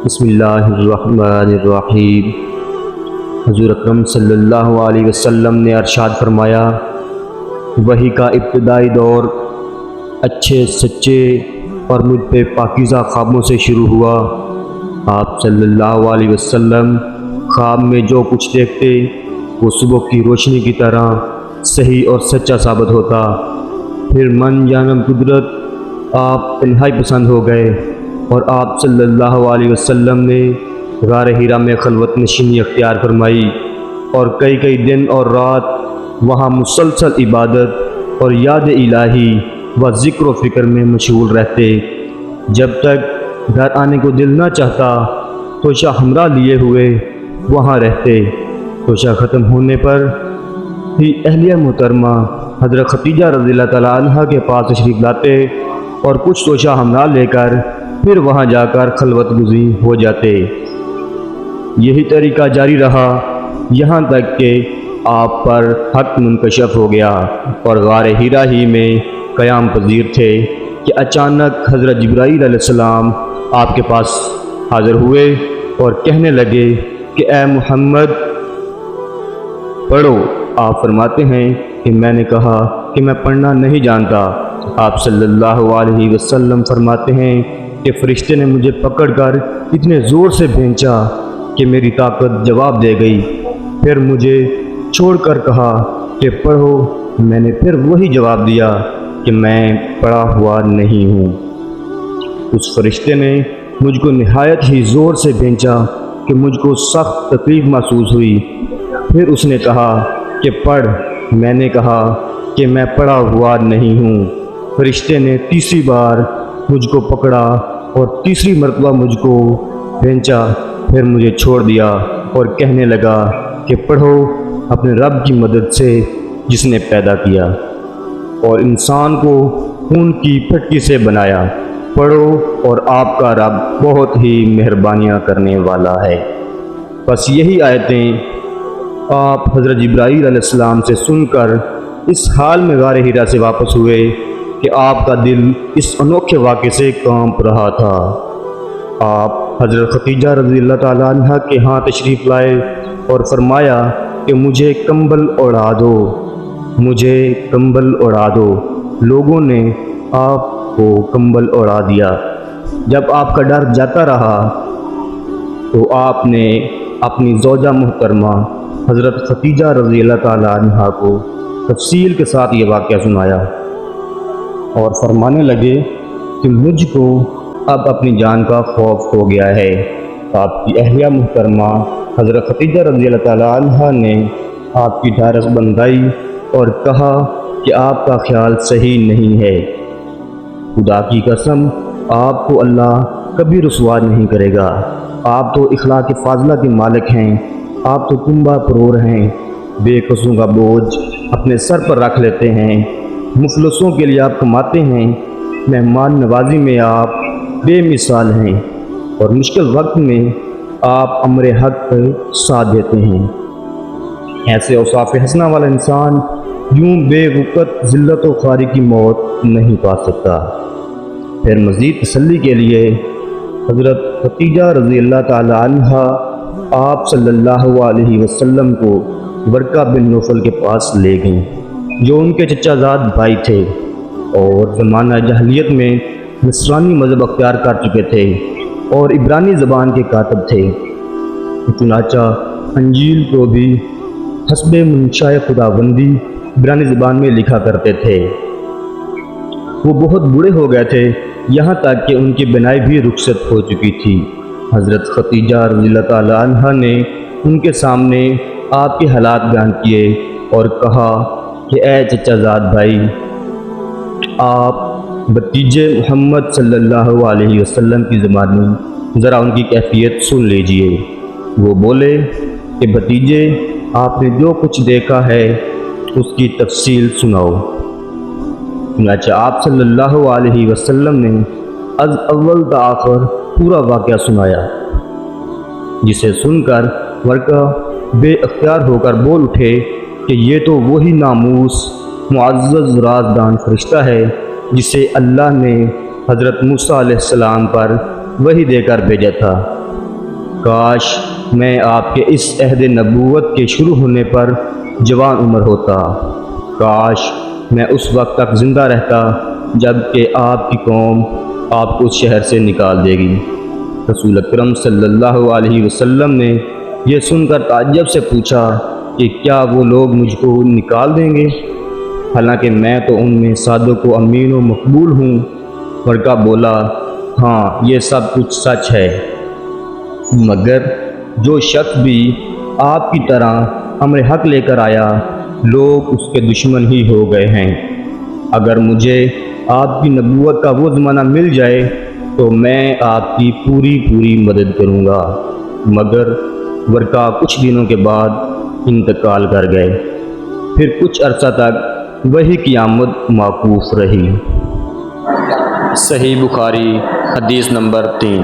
بسم اللہ الرحمن الرحیم۔ حضور اکرم صلی اللہ علیہ وسلم نے ارشاد فرمایا، وحی کا ابتدائی دور اچھے سچے اور مجھ پہ پاکیزہ خوابوں سے شروع ہوا۔ آپ صلی اللہ علیہ وسلم خواب میں جو کچھ دیکھتے وہ صبح کی روشنی کی طرح صحیح اور سچا ثابت ہوتا۔ پھر من جانب قدرت آپ تنہائی پسند ہو گئے اور آپ صلی اللہ علیہ وسلم نے غار حرا میں خلوت نشینی اختیار فرمائی اور کئی دن اور رات وہاں مسلسل عبادت اور یاد الہی و ذکر و فکر میں مشغول رہتے۔ جب تک گھر آنے کو دل نہ چاہتا تو شاہ ہمراہ لیے ہوئے وہاں رہتے۔ تو شاہ ختم ہونے پر ہی اہلیہ محترمہ حضرت ختیجہ رضی اللہ تعالیٰ عنہ کے پاس تشریف لاتے اور کچھ توشہ ہمراہ لے کر پھر وہاں جا کر خلوت گزی ہو جاتے۔ یہی طریقہ جاری رہا یہاں تک کہ آپ پر حق منکشف ہو گیا اور غار حرا ہی میں قیام پذیر تھے کہ اچانک حضرت جبرائیل علیہ السلام آپ کے پاس حاضر ہوئے اور کہنے لگے کہ اے محمد پڑھو۔ آپ فرماتے ہیں کہ میں نے کہا کہ میں پڑھنا نہیں جانتا۔ آپ صلی اللہ علیہ وسلم فرماتے ہیں کہ فرشتے نے مجھے پکڑ کر اتنے زور سے بھینچا کہ میری طاقت جواب دے گئی۔ پھر مجھے چھوڑ کر کہا کہ پڑھو۔ میں نے پھر وہی جواب دیا کہ میں پڑھا ہوا نہیں ہوں۔ اس فرشتے نے مجھ کو نہایت ہی زور سے بھینچا کہ مجھ کو سخت تکلیف محسوس ہوئی۔ پھر اس نے کہا کہ پڑھ۔ میں نے کہا کہ میں پڑھا ہوا نہیں ہوں۔ فرشتے نے تیسری بار مجھ کو پکڑا اور تیسری مرتبہ مجھ کو بھینچا، پھر مجھے چھوڑ دیا اور کہنے لگا کہ پڑھو اپنے رب کی مدد سے جس نے پیدا کیا اور انسان کو خون کی پھٹکی سے بنایا۔ پڑھو اور آپ کا رب بہت ہی مہربانیاں کرنے والا ہے۔ بس یہی آیتیں آپ حضرت جبرائیل علیہ السلام سے سن کر اس حال میں غار حرا سے واپس ہوئے کہ آپ کا دل اس انوکھے واقعے سے کانپ رہا تھا۔ آپ حضرت ختیجہ رضی اللہ تعالیٰ عنہ کے ہاں تشریف لائے اور فرمایا کہ مجھے کمبل اڑا دو، مجھے کمبل اڑا دو۔ لوگوں نے آپ کو کمبل اڑا دیا۔ جب آپ کا ڈر جاتا رہا تو آپ نے اپنی زوجہ محترمہ حضرت ختیجہ رضی اللہ تعالیٰ عنہ کو تفصیل کے ساتھ یہ واقعہ سنایا اور فرمانے لگے کہ مجھ کو اب اپنی جان کا خوف ہو گیا ہے۔ آپ کی اہلیہ محترمہ حضرت ختیجہ رضی اللہ تعالیٰ عنہ نے آپ کی ڈھارس بندھائی اور کہا کہ آپ کا خیال صحیح نہیں ہے۔ خدا کی قسم آپ کو اللہ کبھی رسوا نہیں کرے گا۔ آپ تو اخلاق فاضلہ کے مالک ہیں، آپ تو کنبہ پرور ہیں، بے قصوں کا بوجھ اپنے سر پر رکھ لیتے ہیں، مفلسوں کے لیے آپ کماتے ہیں، مہمان نوازی میں آپ بے مثال ہیں اور مشکل وقت میں آپ امر حق پر ساتھ دیتے ہیں۔ ایسے اوصاف حسنہ والا انسان یوں بے وقت ذلت و خواری کی موت نہیں پا سکتا۔ پھر مزید تسلی کے لیے حضرت ختیجہ رضی اللہ تعالی عنہ آپ صلی اللہ علیہ وسلم کو ورقہ بن نوفل کے پاس لے گئیں جو ان کے چچا زاد بھائی تھے اور زمانہ جاہلیت میں نصرانی مذہب اختیار کر چکے تھے اور عبرانی زبان کے کاتب تھے۔ چنانچہ انجیل کو بھی حسب منشاء خداوندی عبرانی زبان میں لکھا کرتے تھے۔ وہ بہت بوڑھے ہو گئے تھے یہاں تک کہ ان کی بنائی بھی رخصت ہو چکی تھی۔ حضرت ختیجہ رضی اللہ تعالیٰ عنہ نے ان کے سامنے آپ کے حالات بیان کیے اور کہا کہ اے چچا زاد بھائی، آپ بھتیجے محمد صلی اللہ علیہ وسلم کی زبانی ذرا ان کی کیفیت سن لیجئے۔ وہ بولے کہ بھتیجے آپ نے جو کچھ دیکھا ہے اس کی تفصیل سناؤ۔ چنانچہ آپ صلی اللہ علیہ وسلم نے از اول تا آخر پورا واقعہ سنایا، جسے سن کر ورقہ بے اختیار ہو کر بول اٹھے کہ یہ تو وہی ناموس معزز رازدان فرشتہ ہے جسے اللہ نے حضرت موسیٰ علیہ السلام پر وحی دے کر بھیجا تھا۔ کاش میں آپ کے اس عہد نبوت کے شروع ہونے پر جوان عمر ہوتا، کاش میں اس وقت تک زندہ رہتا جب کہ آپ کی قوم آپ کو اس شہر سے نکال دے گی۔ رسول اکرم صلی اللہ علیہ وسلم نے یہ سن کر تعجب سے پوچھا کہ کیا وہ لوگ مجھ کو نکال دیں گے، حالانکہ میں تو ان میں صادق و امین و مقبول ہوں۔ ورقہ بولا، ہاں یہ سب کچھ سچ ہے، مگر جو شخص بھی آپ کی طرح امر حق لے کر آیا لوگ اس کے دشمن ہی ہو گئے ہیں۔ اگر مجھے آپ کی نبوت کا وہ زمانہ مل جائے تو میں آپ کی پوری مدد کروں گا، مگر ورقہ کچھ دنوں کے بعد انتقال کر گئے۔ پھر کچھ عرصہ تک وہی کی آمد موقوف رہی۔ صحیح بخاری حدیث نمبر 3۔